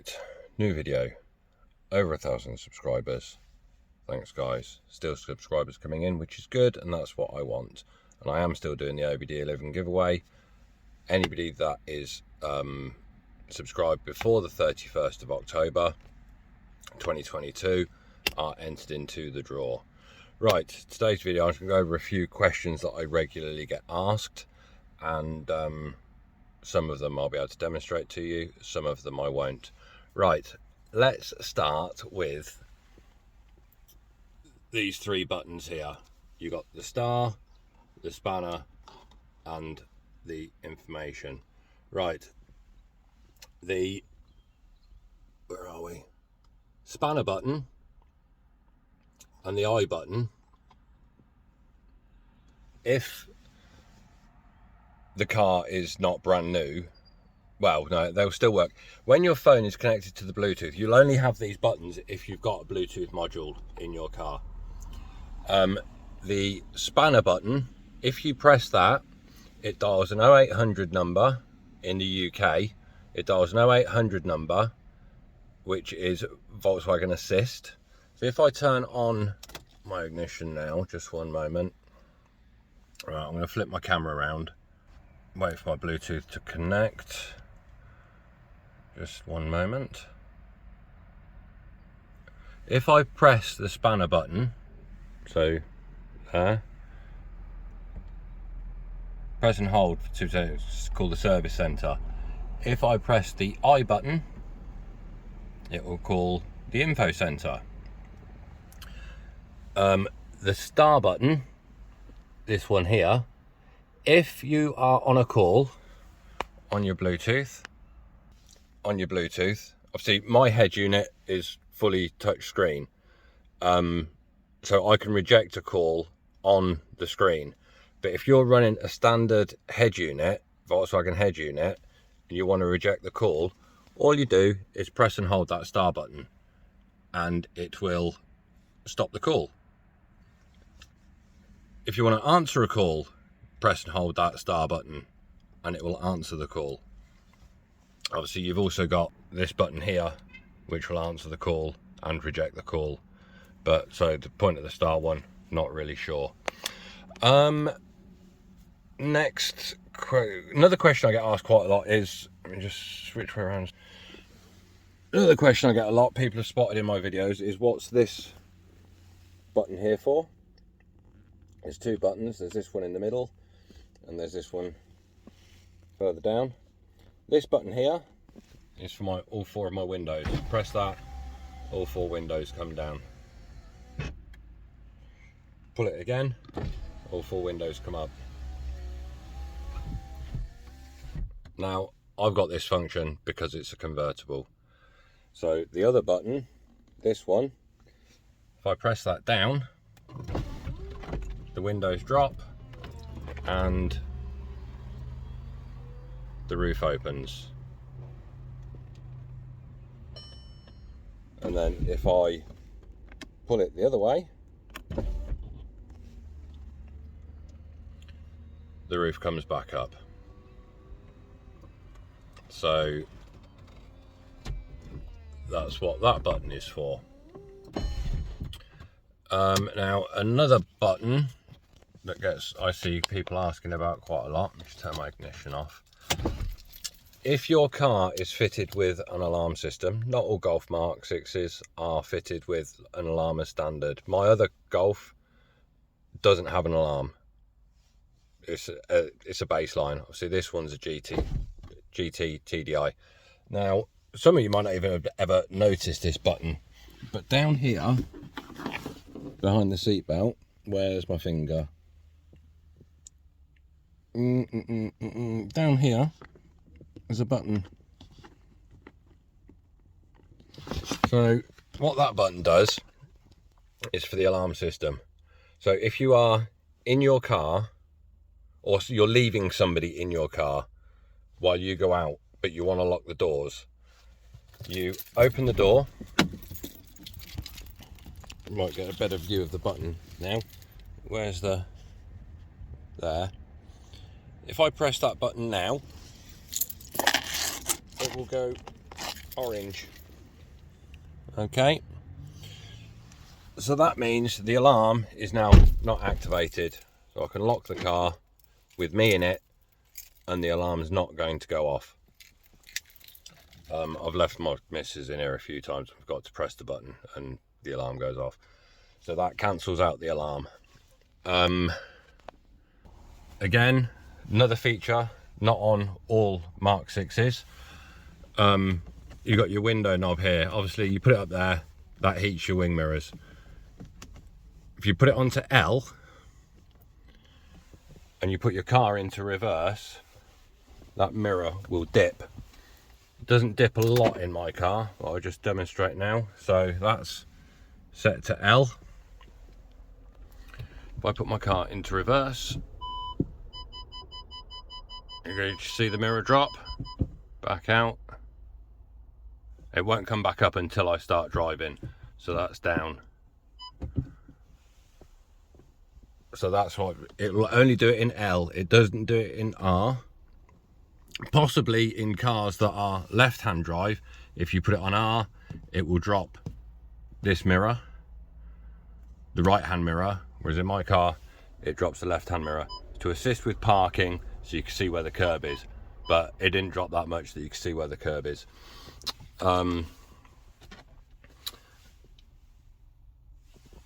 Right, new video, over 1,000 subscribers. Thanks guys, still subscribers coming in, which is good, and that's what I want. And I am still doing the OBD11 giveaway. Anybody that is subscribed before the 31st of October 2022 are entered into the draw. Right, today's video I'm going to go over a few questions that I regularly get asked, and some of them I'll be able to demonstrate to you, some of them I won't. Right, let's start with these three buttons here. You got the star, the spanner, and the information. Right, where are we? Spanner button and the I button, if the car is not brand new, well, no, they'll still work. When your phone is connected to the Bluetooth, you'll only have these buttons if you've got a Bluetooth module in your car. The spanner button, if you press that, it dials an 0800 number in the UK. It dials an 0800 number, which is Volkswagen Assist. So if I turn on my ignition now, just one moment. Right, I'm going to flip my camera around. Wait for my Bluetooth to connect. Just one moment. If I press the spanner button, so there, press and hold to call the service centre. If I press the I button, it will call the info centre. The star button, this one here, if you are on a call on your Bluetooth, obviously my head unit is fully touch screen, so I can reject a call on the screen. But if you're running a standard head unit, Volkswagen head unit, and you want to reject the call, all you do is press and hold that star button and it will stop the call. If you want to answer a call, press and hold that star button and it will answer the call. Obviously you've also got this button here which will answer the call and reject the call, but so the point of the star one, not really sure. Next, another question I get asked quite a lot is, let me just switch way around. Another question I get a lot, people have spotted in my videos, is what's this button here for? There's two buttons, there's this one in the middle and there's this one further down. This button here is for all four of my windows. Press that, all four windows come down. Pull it again, all four windows come up. Now, I've got this function because it's a convertible. So the other button, this one, if I press that down, the windows drop and the roof opens. And then if I pull it the other way, the roof comes back up. So that's what that button is for. Now another button that I see people asking about quite a lot, let me just turn my ignition off. If your car is fitted with an alarm system, not all Golf Mark 6s are fitted with an alarm as standard. My other Golf doesn't have an alarm. It's a baseline. Obviously this one's a GT TDI. Now some of you might not even have ever noticed this button, but down here behind the seat belt, where's my finger? Down here there's a button. So what that button does is for the alarm system. So if you are in your car or you're leaving somebody in your car while you go out but you want to lock the doors, you open the door. You might get a better view of the button now. Where's there? If I press that button now, it will go orange. Okay, so that means the alarm is now not activated, so I can lock the car with me in it and the alarm's not going to go off. I've left my missus in here a few times. I've got to press the button and the alarm goes off, so that cancels out the alarm. Again, another feature not on all Mark 6s. You've got your window knob here. Obviously you put it up there, that heats your wing mirrors. If you put it onto L and you put your car into reverse, that mirror will dip. It doesn't dip a lot in my car, but I'll just demonstrate now. So that's set to L. If I put my car into reverse, you're going to see the mirror drop back out. It won't come back up until I start driving, so that's down. So that's why it will only do it in L. It doesn't do it in R. Possibly in cars that are left-hand drive, if you put it on R, it will drop this mirror, the right-hand mirror, whereas in my car, it drops the left-hand mirror to assist with parking, so you can see where the curb is. But it didn't drop that much that you can see where the curb is.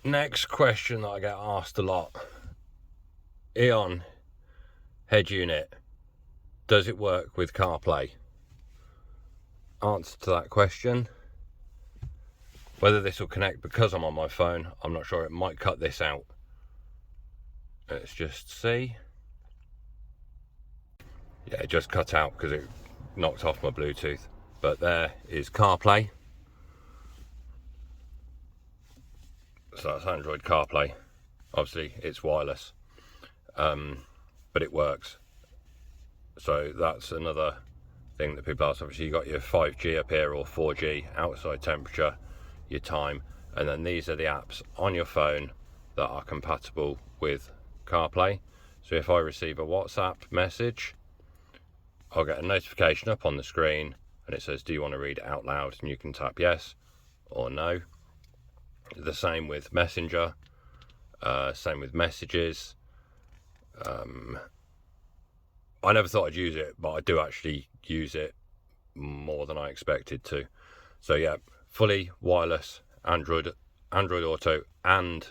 Next question that I get asked a lot: Eon head unit, does it work with CarPlay? Answer to that question: whether this will connect because I'm on my phone, I'm not sure. It might cut this out. Let's just see. Yeah, it just cut out because it knocked off my Bluetooth. But there is CarPlay. So that's Android CarPlay. Obviously it's wireless, but it works. So that's another thing that people ask. Obviously you got your 5G up here, or 4G, outside temperature, your time, and then these are the apps on your phone that are compatible with CarPlay. So if I receive a WhatsApp message, I'll get a notification up on the screen and it says, do you want to read it out loud? And you can tap yes or no. The same with Messenger, same with messages. I never thought I'd use it, but I do actually use it more than I expected to. So yeah, fully wireless Android Auto and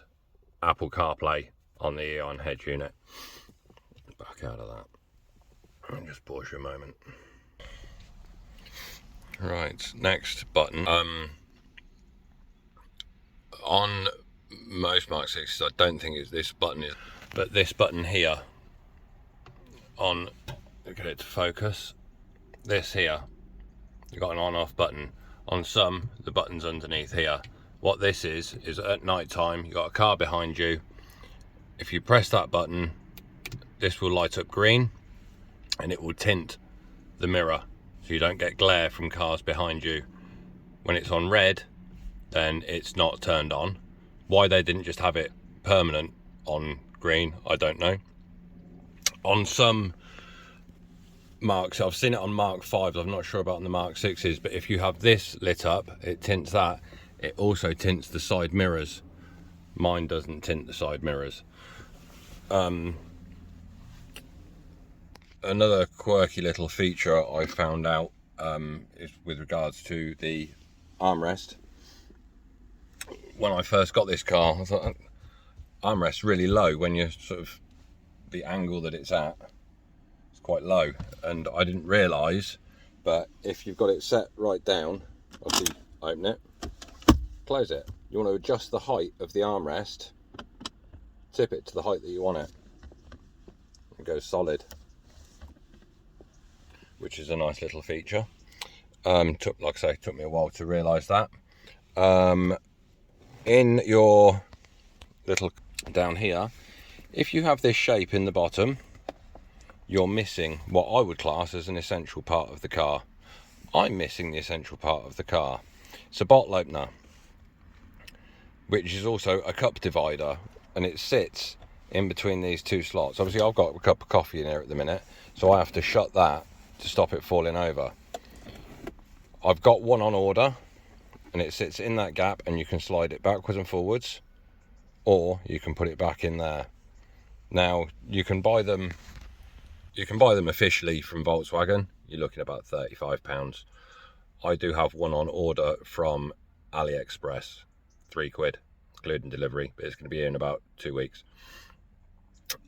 Apple CarPlay on the Eon head unit. Back out of that. I'll just pause you a moment. Right, next button. On most Mark 6s, I don't think it's this button, but this button here, on, get it to focus, this here, you've got an on-off button. On some, the button's underneath here. What this is at night time, you've got a car behind you. If you press that button, this will light up green and it will tint the mirror so you don't get glare from cars behind you. When it's on red, then it's not turned on. Why they didn't just have it permanent on green, I don't know. On some Marks, I've seen it on Mark 5s, I'm not sure about on the Mark 6s, but if you have this lit up, it tints that. It also tints the side mirrors. Mine doesn't tint the side mirrors. Another quirky little feature I found out is with regards to the armrest. When I first got this car, I thought armrest's really low when you're sort of the angle that it's at. It's quite low, and I didn't realise, but if you've got it set right down, obviously open it, close it. You want to adjust the height of the armrest, tip it to the height that you want it, and go solid, which is a nice little feature. Like I say, took me a while to realise that. In your little down here, if you have this shape in the bottom, you're missing what I would class as an essential part of the car. I'm missing the essential part of the car. It's a bottle opener, which is also a cup divider, and it sits in between these two slots. Obviously I've got a cup of coffee in here at the minute, so I have to shut that to stop it falling over. I've got one on order, and it sits in that gap, and you can slide it backwards and forwards, or you can put it back in there. Now you can buy them officially from Volkswagen. You're looking at about £35. I do have one on order from AliExpress, £3 including delivery, but it's going to be here in about 2 weeks.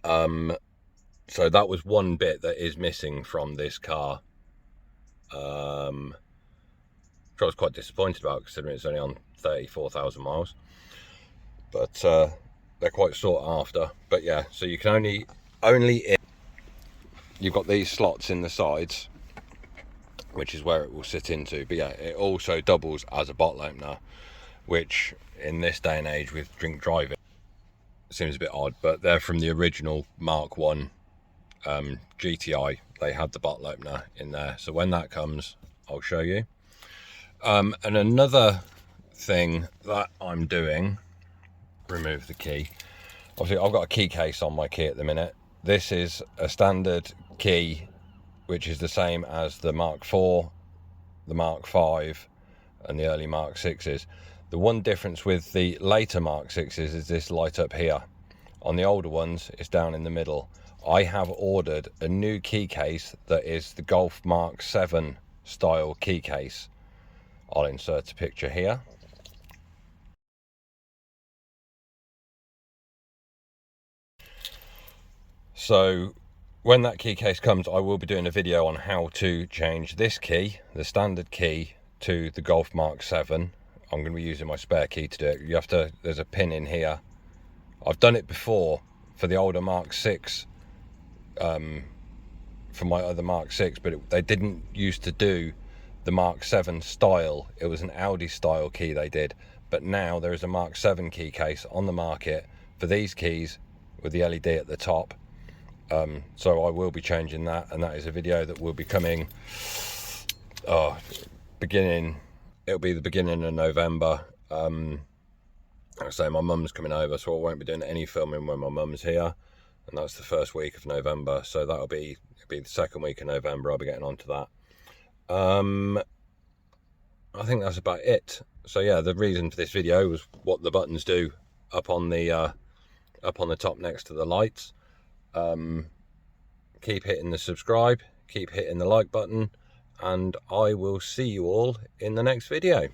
So that was one bit that is missing from this car, which I was quite disappointed about, considering it's only on 34,000 miles. But they're quite sought after. But yeah, so you can you've got these slots in the sides, which is where it will sit into. But yeah, it also doubles as a bottle opener, which in this day and age with drink driving seems a bit odd. But they're from the original Mark 1 GTI. They had the bottle opener in there, so when that comes I'll show you. And another thing that I'm doing, remove the key. Obviously I've got a key case on my key at the minute. This is a standard key, which is the same as the Mark IV, the Mark V and the early Mark 6s. The one difference with the later Mark 6s is this light up here. On the older ones it's down in the middle. I have ordered a new key case that is the Golf Mark 7 style key case. I'll insert a picture here. So when that key case comes, I will be doing a video on how to change this key, the standard key, to the Golf Mark 7. I'm going to be using my spare key to do it. There's a pin in here. I've done it before for the older Mark 6, for my other Mark 6, but they didn't used to do the Mark 7 style. It was an Audi style key they did. But now there is a Mark 7 key case on the market for these keys with the LED at the top. So I will be changing that, and that is a video that will be coming it'll be the beginning of November. Like I say, my mum's coming over, so I won't be doing any filming when my mum's here, and that's the first week of November, so it'll be the second week of November I'll be getting onto that. I think that's about it. So yeah, the reason for this video was what the buttons do up on the top next to the lights. Keep hitting the subscribe, keep hitting the like button, and I will see you all in the next video.